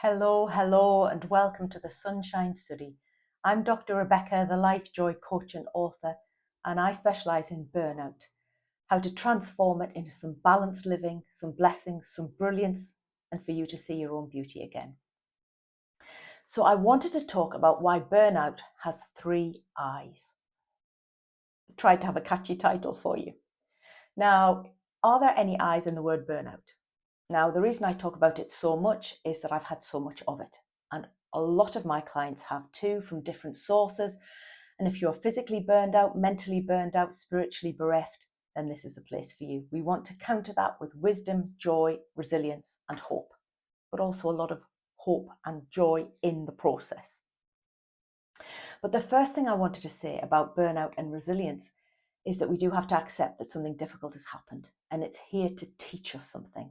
Hello, and welcome to the Sunshine Study. I'm Dr. Rebecca, the Lifejoy coach and author, and I specialise in burnout, how to transform it into some balanced living, some blessings, some brilliance, and for you to see your own beauty again. So I wanted to talk about why burnout has 3 eyes. Tried to have a catchy title for you. Now, are there any eyes in the word burnout? Now, the reason I talk about it so much is that I've had so much of it. And a lot of my clients have too, from different sources. And if you're physically burned out, mentally burned out, spiritually bereft, then this is the place for you. We want to counter that with wisdom, joy, resilience, and hope, but also a lot of hope and joy in the process. But the first thing I wanted to say about burnout and resilience is that we do have to accept that something difficult has happened, and it's here to teach us something.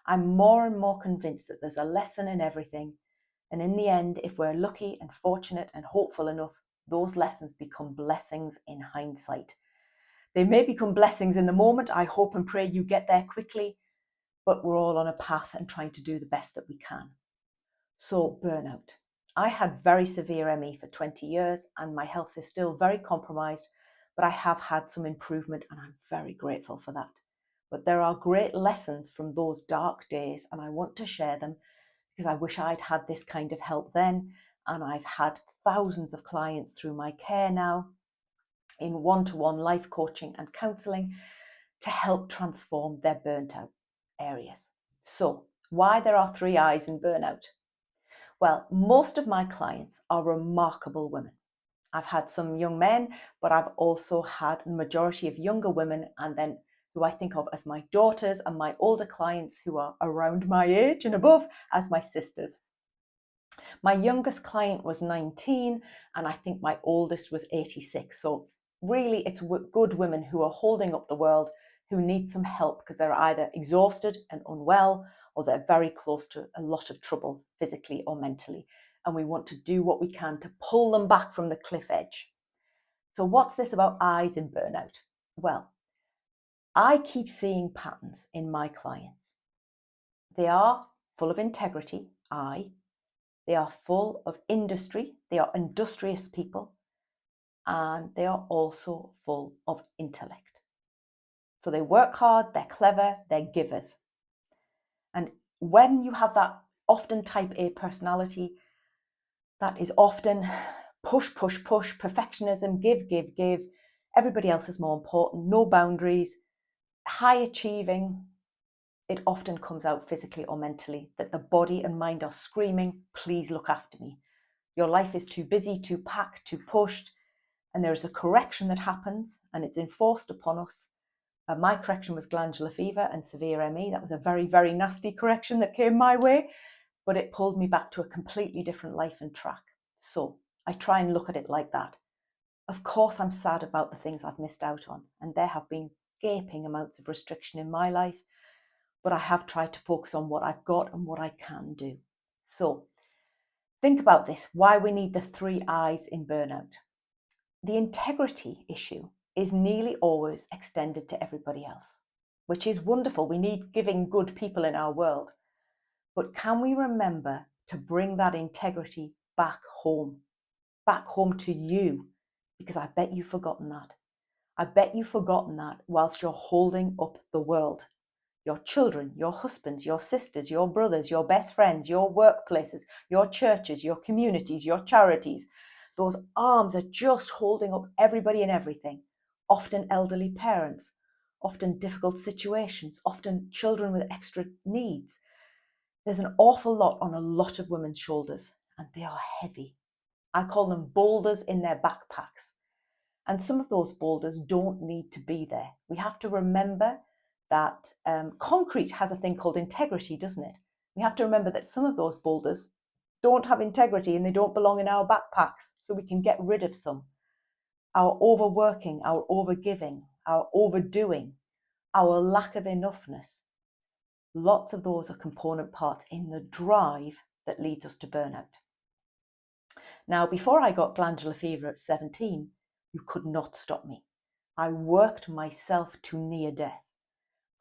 I'm more and more convinced that there's a lesson in everything. And in the end, if we're lucky and fortunate and hopeful enough, those lessons become blessings in hindsight. They may become blessings in the moment. I hope and pray you get there quickly, but we're all on a path and trying to do the best that we can. So, burnout. I had very severe ME for 20 years and my health is still very compromised, but I have had some improvement and I'm very grateful for that. But there are great lessons from those dark days and I want to share them because I wish I'd had this kind of help then. And I've had thousands of clients through my care now in one-to-one life coaching and counselling to help transform their burnt out areas. So why there are 3 eyes in burnout? Well, most of my clients are remarkable women. I've had some young men, but I've also had a majority of younger women and then who I think of as my daughters and my older clients who are around my age and above as my sisters. My youngest client was 19 and I think my oldest was 86. So really it's good women who are holding up the world who need some help because they're either exhausted and unwell or they're very close to a lot of trouble physically or mentally. And we want to do what we can to pull them back from the cliff edge. So what's this about eyes in burnout? Well, I keep seeing patterns in my clients. They are full of integrity, they are full of industry, they are industrious people, and they are also full of intellect. So they work hard, they're clever, they're givers. And when you have that often type A personality, that is often push, perfectionism, give. Everybody else is more important, no boundaries, high achieving. It often comes out physically or mentally that the body and mind are screaming, please look after me. Your life is too busy, too packed, too pushed, and there is a correction that happens and it's enforced upon us. My correction was glandular fever and severe ME. That was a very, very nasty correction that came my way, but it pulled me back to a completely different life and track. So I try and look at it like that. Of course, I'm sad about the things I've missed out on, and there have been gaping amounts of restriction in my life, but I have tried to focus on what I've got and what I can do. So think about this, why we need the 3 eyes in burnout. The integrity issue is nearly always extended to everybody else, which is wonderful. We need giving good people in our world. But can we remember to bring that integrity back home to you? Because I bet you've forgotten that. I bet you've forgotten that whilst you're holding up the world. Your children, your husbands, your sisters, your brothers, your best friends, your workplaces, your churches, your communities, your charities. Those arms are just holding up everybody and everything. Often elderly parents, often difficult situations, often children with extra needs. There's an awful lot on a lot of women's shoulders, and they are heavy. I call them boulders in their backpacks. And some of those boulders don't need to be there. We have to remember that concrete has a thing called integrity, doesn't it? We have to remember that some of those boulders don't have integrity and they don't belong in our backpacks, so we can get rid of some. Our overworking, our overgiving, our overdoing, our lack of enoughness. Lots of those are component parts in the drive that leads us to burnout. Now, before I got glandular fever at 17, you could not stop me. I worked myself to near death.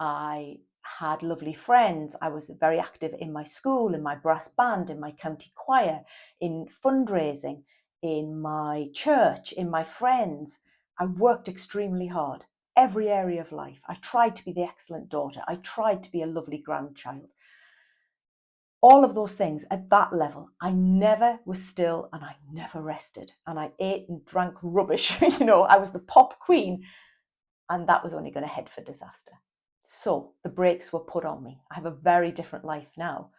I had lovely friends. I was very active in my school, in my brass band, in my county choir, in fundraising, in my church, in my friends. I worked extremely hard. Every area of life. I tried to be the excellent daughter. I tried to be a lovely grandchild. All of those things at that level, I never was still and I never rested. And I ate and drank rubbish. I was the pop queen, and that was only going to head for disaster. So the brakes were put on me. I have a very different life now.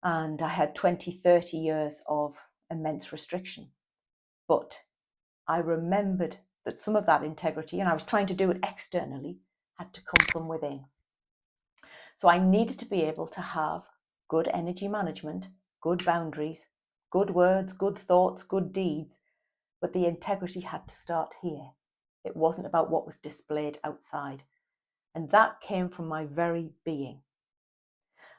And I had 20, 30 years of immense restriction. But I remembered that some of that integrity, and I was trying to do it externally, had to come from within. So I needed to be able to have good energy management, good boundaries, good words, good thoughts, good deeds, but the integrity had to start here. It wasn't about what was displayed outside. And that came from my very being.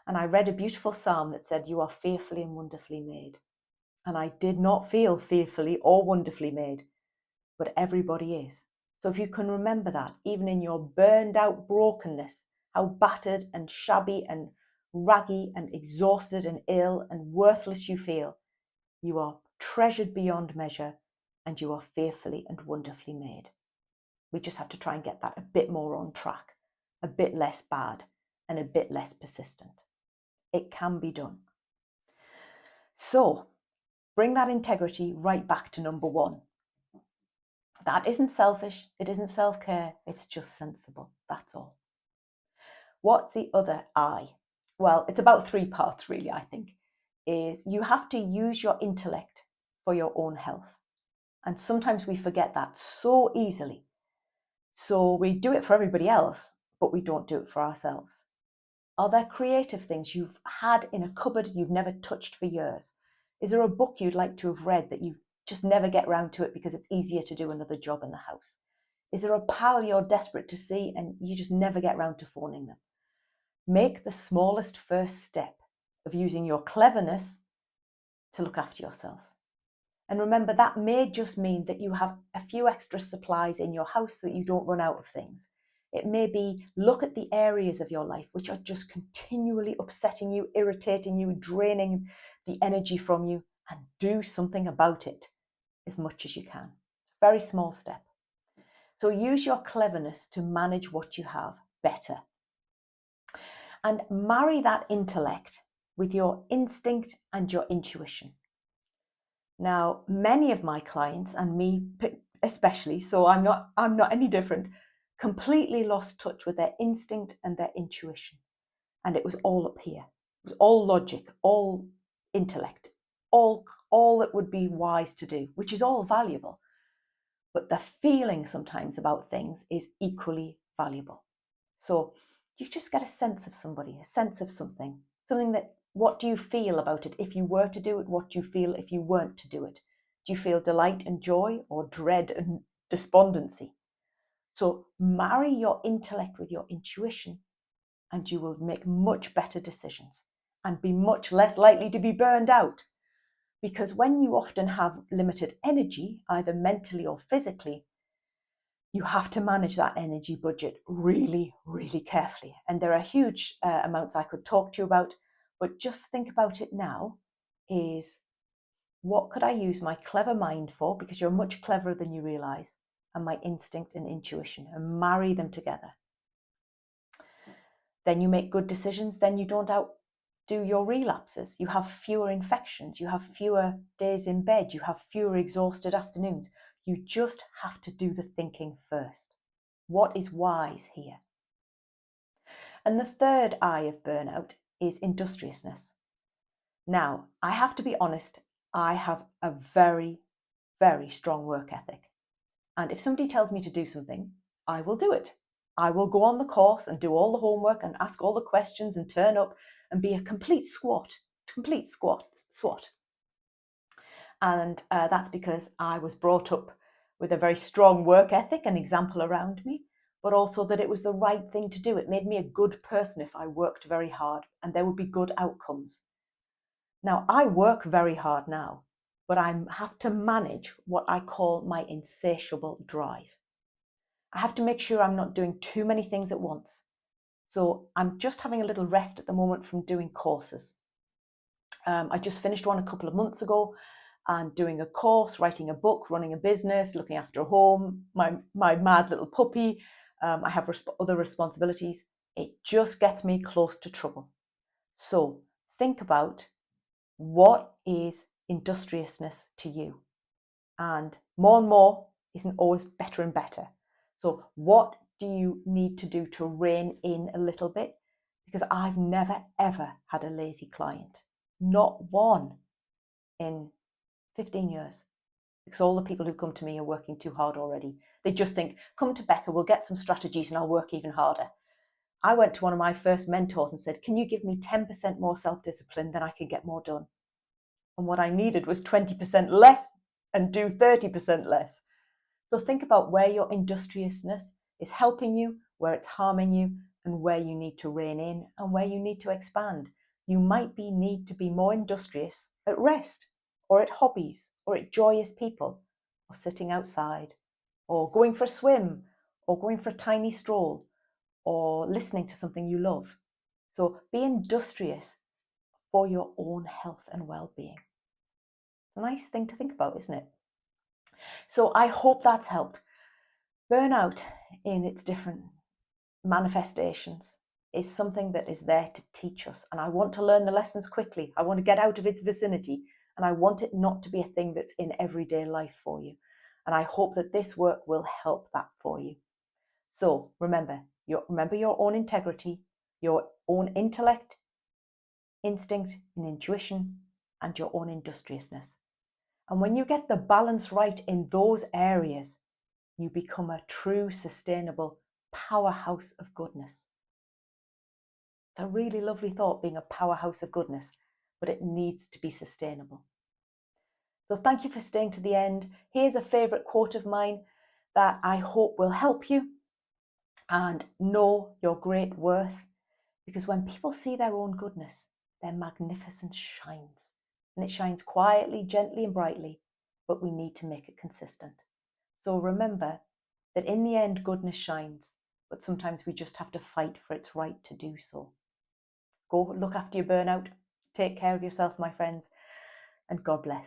And I read a beautiful psalm that said, "You are fearfully and wonderfully made." And I did not feel fearfully or wonderfully made, but everybody is. So if you can remember that, even in your burned out brokenness, how battered and shabby and raggy and exhausted and ill and worthless you feel, you are treasured beyond measure and you are fearfully and wonderfully made. We just have to try and get that a bit more on track, a bit less bad and a bit less persistent. It can be done. So bring that integrity right back to number one. That isn't selfish, it isn't self-care, it's just sensible, that's all. What's the other I? Well, it's about 3 parts really, I think. Is you have to use your intellect for your own health. And sometimes we forget that so easily. So we do it for everybody else, but we don't do it for ourselves. Are there creative things you've had in a cupboard you've never touched for years? Is there a book you'd like to have read that you just never get round to it because it's easier to do another job in the house? Is there a pal you're desperate to see and you just never get round to phoning them? Make the smallest first step of using your cleverness to look after yourself. And remember, that may just mean that you have a few extra supplies in your house so that you don't run out of things. It may be look at the areas of your life which are just continually upsetting you, irritating you, draining the energy from you, and do something about it as much as you can. Very small step. So use your cleverness to manage what you have better. And marry that intellect with your instinct and your intuition. Now, many of my clients, and me especially, so I'm not any different, completely lost touch with their instinct and their intuition. And it was all up here. It was all logic, all intellect, all that would be wise to do, which is all valuable. But the feeling sometimes about things is equally valuable. So you just get a sense of somebody, a sense of something that, what do you feel about it if you were to do it? What do you feel if you weren't to do it? Do you feel delight and joy or dread and despondency? So marry your intellect with your intuition and you will make much better decisions and be much less likely to be burned out. Because when you often have limited energy, either mentally or physically, you have to manage that energy budget really, really carefully. And there are huge amounts I could talk to you about, but just think about it now is, what could I use my clever mind for? Because you're much cleverer than you realize, and my instinct and intuition, and marry them together. Then you make good decisions, then you don't outdo your relapses. You have fewer infections, you have fewer days in bed, you have fewer exhausted afternoons. You just have to do the thinking first. What is wise here? And the third I of burnout is industriousness. Now, I have to be honest, I have a very, very strong work ethic. And if somebody tells me to do something, I will do it. I will go on the course and do all the homework and ask all the questions and turn up and be a complete swot. And that's because I was brought up with a very strong work ethic and example around me, but also that it was the right thing to do. It made me a good person if I worked very hard, and there would be good outcomes. Now, I work very hard now, but I have to manage what I call my insatiable drive. I have to make sure I'm not doing too many things at once. So I'm just having a little rest at the moment from doing courses. I just finished one a couple of months ago and doing a course, writing a book, running a business, looking after a home, my mad little puppy. I have other responsibilities. It just gets me close to trouble. So think about, what is industriousness to you? And more isn't always better and better. So what do you need to do to rein in a little bit? Because I've never ever had a lazy client. Not one in 15 years. Because all the people who come to me are working too hard already. They just think, come to Becca, we'll get some strategies and I'll work even harder. I went to one of my first mentors and said, can you give me 10% more self-discipline, then I can get more done? And what I needed was 20% less and do 30% less. So think about where your industriousness is helping you, where it's harming you, and where you need to rein in and where you need to expand. You might need to be more industrious at rest, or at hobbies, or at joyous people, or sitting outside, or going for a swim, or going for a tiny stroll, or listening to something you love. So be industrious for your own health and well-being. It's a nice thing to think about, isn't it? So I hope that's helped. Burnout in its different manifestations is something that is there to teach us, and I want to learn the lessons quickly. I want to get out of its vicinity, and I want it not to be a thing that's in everyday life for you. And I hope that this work will help that for you. So remember your own integrity, your own intellect, instinct and intuition, and your own industriousness. And when you get the balance right in those areas, you become a true, sustainable powerhouse of goodness. It's a really lovely thought, being a powerhouse of goodness, but it needs to be sustainable. So thank you for staying to the end. Here's a favourite quote of mine that I hope will help you. And know your great worth, because when people see their own goodness, their magnificence shines. And it shines quietly, gently and brightly, but we need to make it consistent. So remember that in the end, goodness shines, but sometimes we just have to fight for its right to do so. Go look after your burnout. Take care of yourself, my friends, and God bless.